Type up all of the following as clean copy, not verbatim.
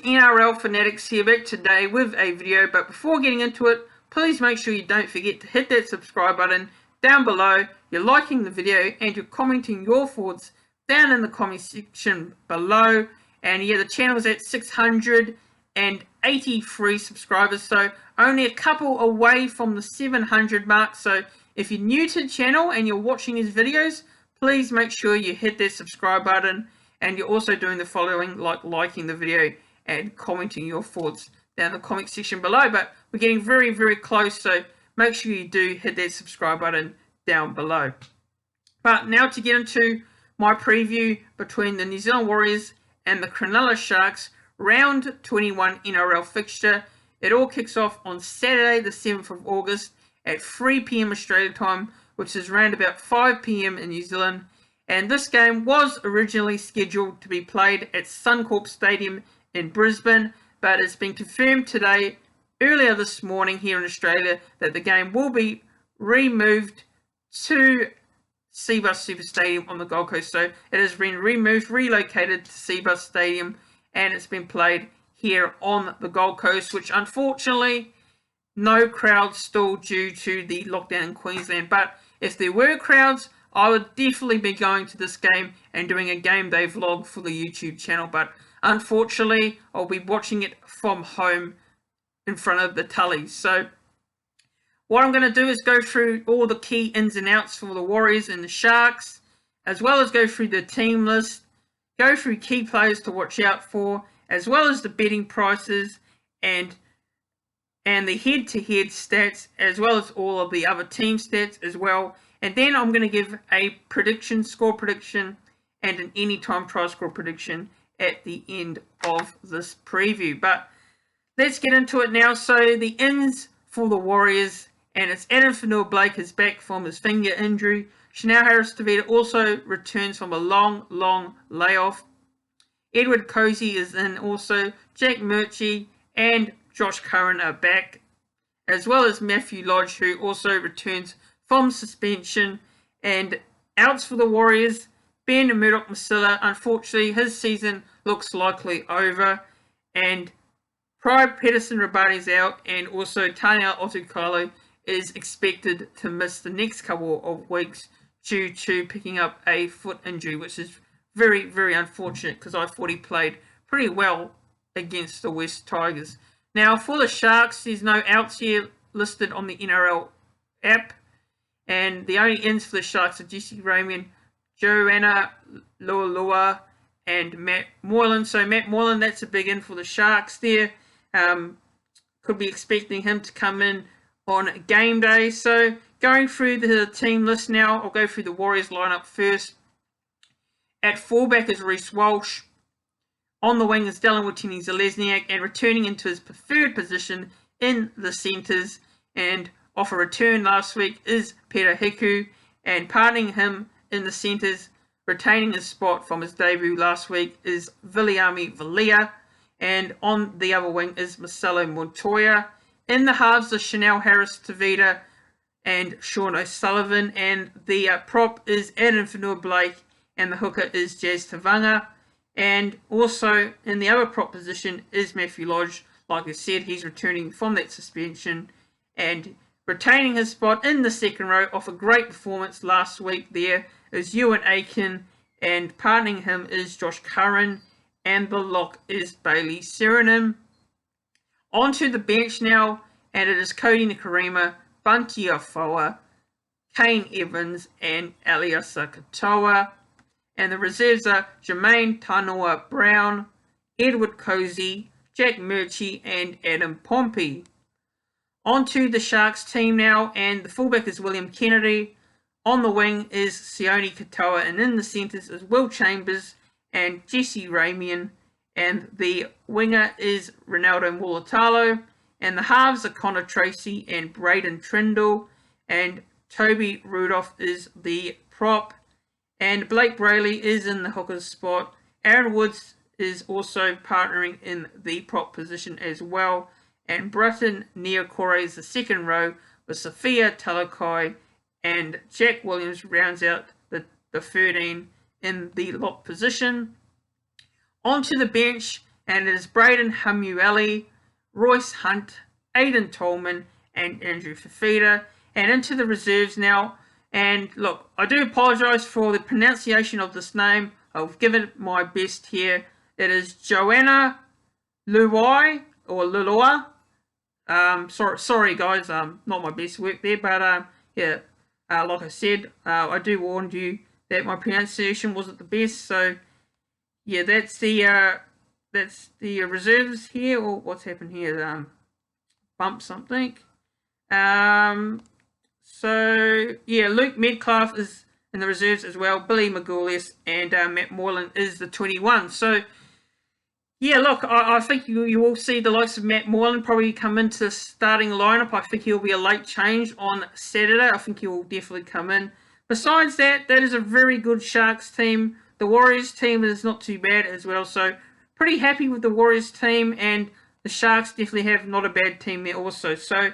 NRL Fanatics here back today with a video, but before getting into it, please make sure you don't forget to hit that subscribe button down below, you're liking the video and you're commenting your thoughts down in the comment section below. And yeah, the channel is at 683 subscribers, so only a couple away from the 700 mark. So if you're new to the channel and you're watching these videos, please make sure you hit that subscribe button, and you're also doing the following, like liking the video and commenting your thoughts down in the comment section below. But we're getting very, very close, so make sure you do hit that subscribe button down below. But now to get into my preview between the New Zealand Warriors and the Cronulla Sharks round 21 NRL fixture. It all kicks off on Saturday the 7th of August at 3 PM Australia time, which is around about 5 PM in New Zealand. And this game was originally scheduled to be played at Suncorp Stadium in Brisbane, but it's been confirmed today, earlier this morning here in Australia, that the game will be removed to Cbus Super Stadium on the Gold Coast. So it has been relocated to Cbus Stadium, and it's been played here on the Gold Coast, which unfortunately no crowds still due to the lockdown in Queensland. But if there were crowds, I would definitely be going to this game and doing a game day vlog for the YouTube channel. But unfortunately, I'll be watching it from home in front of the telly. So what I'm going to do is go through all the key ins and outs for the Warriors and the Sharks, as well as go through the team list, go through key players to watch out for, as well as the betting prices and the head-to-head stats, as well as all of the other team stats as well. And then I'm going to give a prediction, score prediction, and an anytime try score prediction at the end of this preview. But let's get into it now. So the ins for the Warriors, and it's Adam Fanua-Blake is back from his finger injury. Chanel Harris-Tavita also returns from a long layoff. Edward Cozy is in also. Jack Murchie and Josh Curran are back, as well as Matthew Lodge, who also returns from suspension. And outs for the Warriors, Ben Murdoch-Masila, unfortunately his season looks likely over, and Pride Peterson-Rabadi's out, and also Taniela Otukalo is expected to miss the next couple of weeks due to picking up a foot injury, which is very, very unfortunate because I thought he played pretty well against the West Tigers. Now for the Sharks, there's no outs here listed on the NRL app, and the only ins for the Sharks are Jesse Ramian, Joanna Lualua, and Matt Moylan. So Matt Moylan, that's a big in for the Sharks there. Could be expecting him to come in on game day. So going through the team list now, I'll go through the Warriors lineup first. At fullback is Rhys Walsh. On the wing is Dylan Watene-Zelezniak, and returning into his preferred position in the centres and off a return last week is Peter Hiku, and partnering him in the centres, retaining his spot from his debut last week, is Viliami Valia, and on the other wing is Marcelo Montoya. In the halves are Chanel Harris-Tavita and Sean O'Sullivan, and the prop is Adam Fanua-Blake, and the hooker is Jazz Tavanga. And also in the other prop position is Matthew Lodge. Like I said, he's returning from that suspension and retaining his spot in the second row off a great performance last week. There is Ewan Aiken, and partnering him is Josh Curran, and the lock is Bailey Serenum. Onto the bench now, and it is Cody Nikorima, Bunty Afoa, Kane Evans, and Eliasa Katoa. And the reserves are Jermaine Tanoa-Brown, Edward Cozy, Jack Murchie, and Adam Pompey. Onto the Sharks team now, and the fullback is William Kennedy. On the wing is Sione Katoa, and in the centres is Will Chambers and Jesse Ramian, and the winger is Ronaldo Mulatalo, and the halves are Connor Tracy and Braden Trindle, and Toby Rudolph is the prop, and Blake Brayley is in the hooker's spot. Aaron Woods is also partnering in the prop position as well, and Britton Niokore is the second row, with Sophia Talakai and Jack Williams rounds out the 13 in the lock position. Onto the bench, and it is Braden Hamueli, Royce Hunt, Aidan Tolman, and Andrew Fafita. And into the reserves now. And look, I do apologise for the pronunciation of this name. I'll give it my best here. It is Joanna Luai or Lulua. Sorry guys, not my best work there, but yeah, like I said, I do warn you that my pronunciation wasn't the best. So yeah, that's the reserves here. Or what's happened here? Bump something. So yeah, Luke Metcalf is in the reserves as well. Billy Magoulias and Matt Moylan is the 21. So yeah, look, I think you will see the likes of Matt Moylan probably come into the starting lineup. I think he'll be a late change on Saturday. I think he will definitely come in. Besides that, that is a very good Sharks team. The Warriors team is not too bad as well. So pretty happy with the Warriors team, and the Sharks definitely have not a bad team there also. So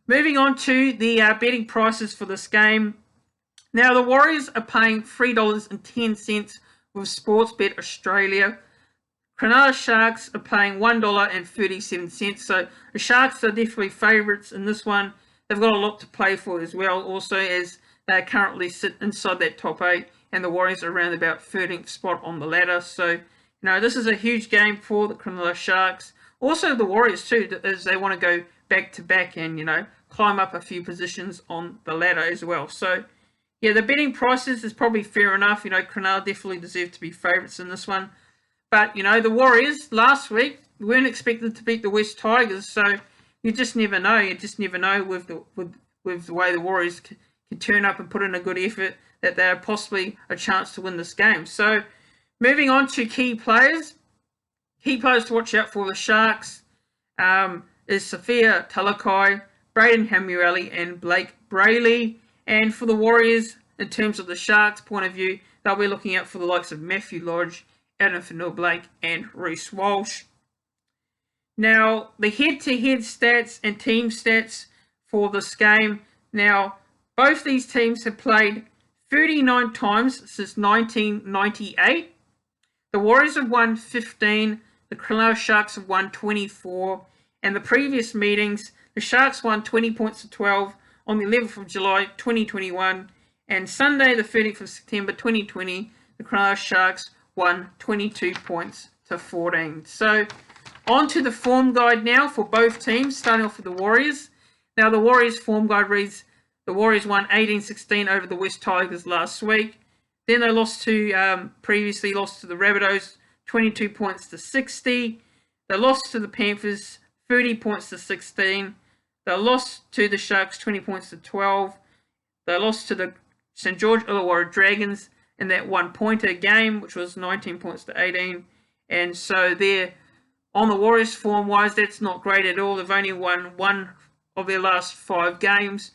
moving on to the betting prices for this game. Now, the Warriors are paying $3.10 with Sportsbet Australia. Cronulla Sharks are paying $1.37. So the Sharks are definitely favourites in this one. They've got a lot to play for as well, also, as they currently sit inside that top 8, and the Warriors are around about 13th spot on the ladder. So, you know, this is a huge game for the Cronulla Sharks. Also, the Warriors too, as they want to go back-to-back and, you know, climb up a few positions on the ladder as well. So, yeah, the betting prices is probably fair enough. You know, Cronulla definitely deserve to be favourites in this one. But, you know, the Warriors last week weren't expected to beat the West Tigers, so you just never know. You just never know with the way the Warriors can turn up and put in a good effort that they are possibly a chance to win this game. So, moving on to key players. Key players to watch out for the Sharks is Sophia Talakai, Braden Hamueli, and Blake Brayley. And for the Warriors, in terms of the Sharks' point of view, they'll be looking out for the likes of Matthew Lodge, Adam Fanua-Blake, and Rhys Walsh. Now, the head-to-head stats and team stats for this game. Now, both these teams have played 39 times since 1998. The Warriors have won 15. The Cronulla Sharks have won 24. And the previous meetings, the Sharks won 20 points to 12 on the 11th of July 2021. And Sunday, the 30th of September 2020, the Cronulla Sharks won 22 points to 14. So, on to the form guide now for both teams, starting off with the Warriors. Now, the Warriors form guide reads, the Warriors won 18-16 over the West Tigers last week. Then they previously lost to the Rabbitohs, 22 points to 60. They lost to the Panthers, 30 points to 16. They lost to the Sharks, 20 points to 12. They lost to the St. George Illawarra Dragons in that one-pointer game, which was 19 points to 18. And so they're on the Warriors form-wise, that's not great at all. They've only won one of their last 5 games.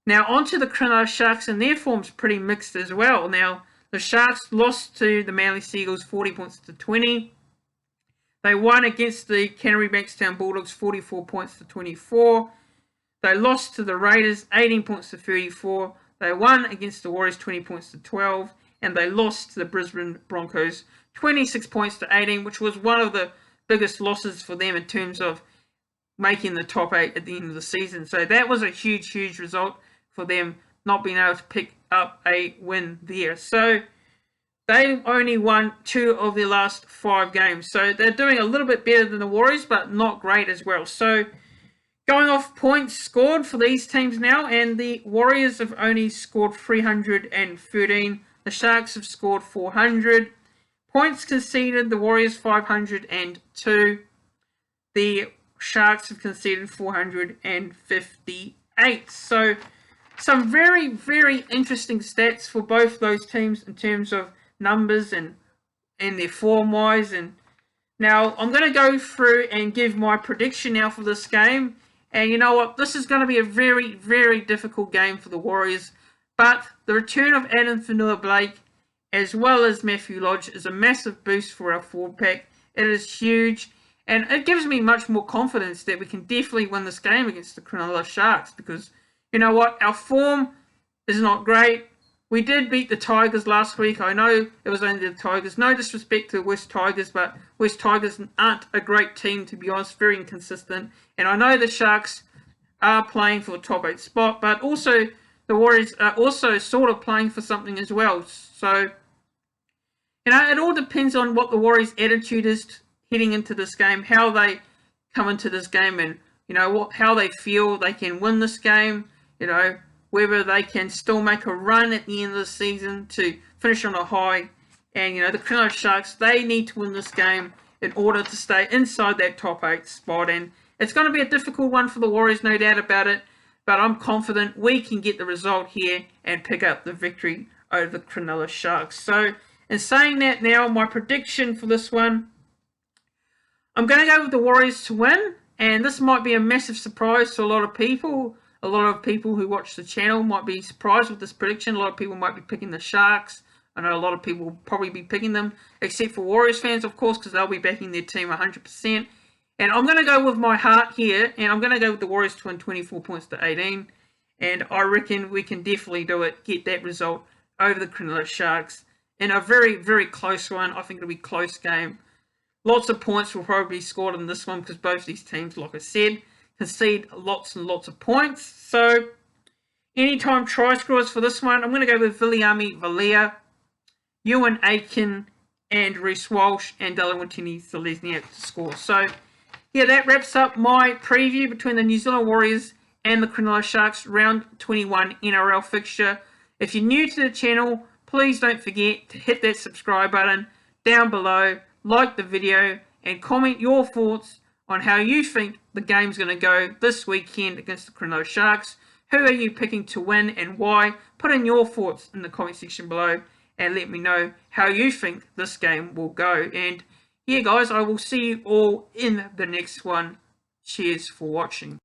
Now, on to the Cronulla Sharks, and their form's pretty mixed as well. Now, the Sharks lost to the Manly Seagulls 40 points to 20. They won against the Canterbury Bankstown Bulldogs 44 points to 24. They lost to the Raiders 18 points to 34. They won against the Warriors 20 points to 12. And they lost to the Brisbane Broncos 26 points to 18, which was one of the biggest losses for them in terms of making the top 8 at the end of the season. So that was a huge, huge result for them, not being able to pick up a win there. So they only won 2 of their last 5 games. So they're doing a little bit better than the Warriors, but not great as well. So going off points scored for these teams now, and the Warriors have only scored 313. The Sharks have scored 400. Points conceded, the Warriors 502. The Sharks have conceded 458. So some very, very interesting stats for both those teams in terms of numbers and their form-wise. And now I'm going to go through and give my prediction now for this game. And you know what? This is going to be a very, very difficult game for the Warriors. But the return of Adam Fanua-Blake as well as Matthew Lodge is a massive boost for our forward pack. It is huge. And it gives me much more confidence that we can definitely win this game against the Cronulla Sharks. Because, you know what? Our form is not great. We did beat the Tigers last week. I know it was only the Tigers. No disrespect to West Tigers, but West Tigers aren't a great team, to be honest. Very inconsistent. And I know the Sharks are playing for a top 8 spot, but also the Warriors are also sort of playing for something as well. So, it all depends on what the Warriors' attitude is heading into this game, how they come into this game, and how they feel they can win this game. Whether they can still make a run at the end of the season to finish on a high. And the Cronulla Sharks, they need to win this game in order to stay inside that top 8 spot. And it's going to be a difficult one for the Warriors, no doubt about it. But I'm confident we can get the result here and pick up the victory over the Cronulla Sharks. So, in saying that now, my prediction for this one, I'm going to go with the Warriors to win. And this might be a massive surprise to a lot of people. A lot of people who watch the channel might be surprised with this prediction. A lot of people might be picking the Sharks. I know a lot of people will probably be picking them, except for Warriors fans, of course, because they'll be backing their team 100%. And I'm going to go with my heart here, and I'm going to go with the Warriors to win 24 points to 18. And I reckon we can definitely do it, get that result over the Cronulla Sharks in a very, very close one. I think it'll be a close game. Lots of points will probably be scored in this one because both these teams, like I said, concede lots and lots of points. So, anytime try scorers for this one, I'm going to go with Viliami Valia, Ewan Aitken, and Rhys Walsh, and Delawintini Zelezniak to score. So, yeah, that wraps up my preview between the New Zealand Warriors and the Cronulla Sharks round 21 NRL fixture. If you're new to the channel, please don't forget to hit that subscribe button down below, like the video, and comment your thoughts on how you think the game's going to go this weekend against the Cronulla Sharks. Who are you picking to win and why? Put in your thoughts in the comment section below and let me know how you think this game will go. And yeah, guys, I will see you all in the next one. Cheers for watching.